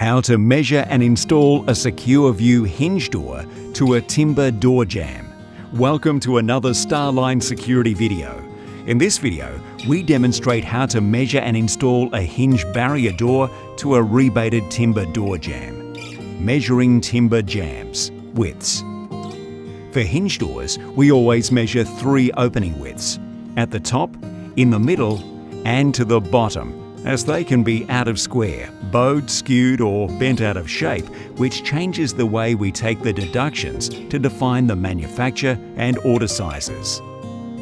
How to measure and install a SecureView hinge door to a timber door jamb. Welcome to another Starline Security video. In this video, we demonstrate how to measure and install a hinge barrier door to a rebated timber door jamb. Measuring timber jambs, widths. For hinge doors, we always measure 3 opening widths, at the top, in the middle, and to the bottom, as they can be out of square, bowed, skewed, or bent out of shape, which changes the way we take the deductions to define the manufacture and order sizes.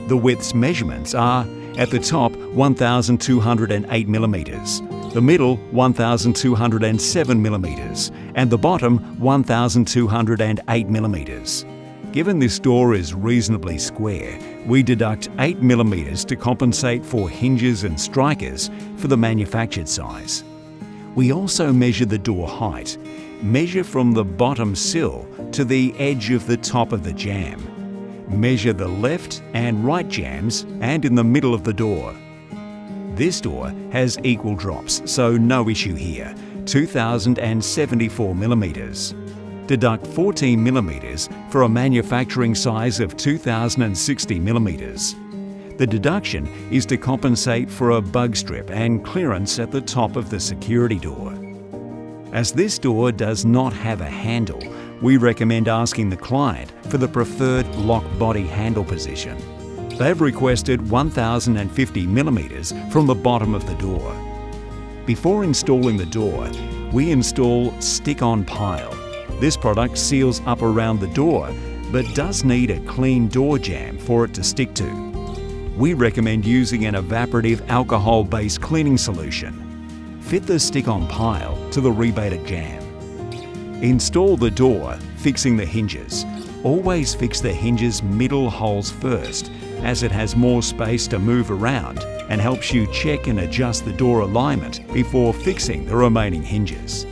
The widths measurements are, at the top 1,208 mm, the middle 1,207 mm, and the bottom 1,208 mm. Given this door is reasonably square, we deduct 8 mm to compensate for hinges and strikers for the manufactured size. We also measure the door height. Measure from the bottom sill to the edge of the top of the jamb. Measure the left and right jambs and in the middle of the door. This door has equal drops, so no issue here, 2,074 mm. Deduct 14 mm for a manufacturing size of 2,060 mm. The deduction is to compensate for a bug strip and clearance at the top of the security door. As this door does not have a handle, we recommend asking the client for the preferred lock body handle position. They've requested 1,050 mm from the bottom of the door. Before installing the door, we install stick-on pile. This product seals up around the door, but does need a clean door jamb for it to stick to. We recommend using an evaporative alcohol-based cleaning solution. Fit the stick-on pile to the rebated jamb. Install the door, fixing the hinges. Always fix the hinges' middle holes first, as it has more space to move around and helps you check and adjust the door alignment before fixing the remaining hinges.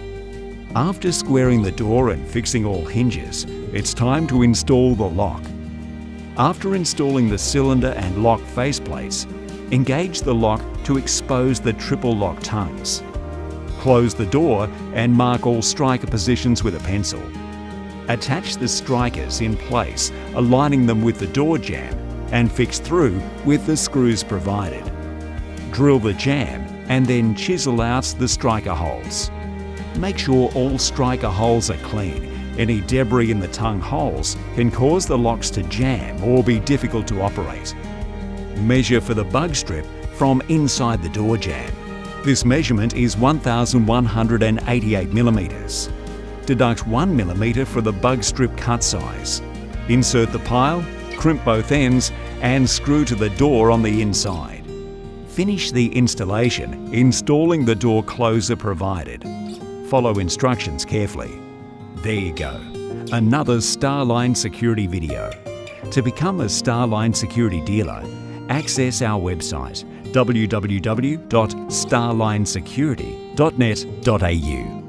After squaring the door and fixing all hinges, it's time to install the lock. After installing the cylinder and lock faceplates, engage the lock to expose the triple lock tongues. Close the door and mark all striker positions with a pencil. Attach the strikers in place, aligning them with the door jamb, and fix through with the screws provided. Drill the jamb and then chisel out the striker holes. Make sure all striker holes are clean. Any debris in the tongue holes can cause the locks to jam or be difficult to operate. Measure for the bug strip from inside the door jamb. This measurement is 1,188 mm. Deduct 1 mm for the bug strip cut size. Insert the pile, crimp both ends, and screw to the door on the inside. Finish the installation, installing the door closer provided. Follow instructions carefully. There you go, another Starline Security video. To become a Starline Security Dealer, access our website www.starlinesecurity.net.au.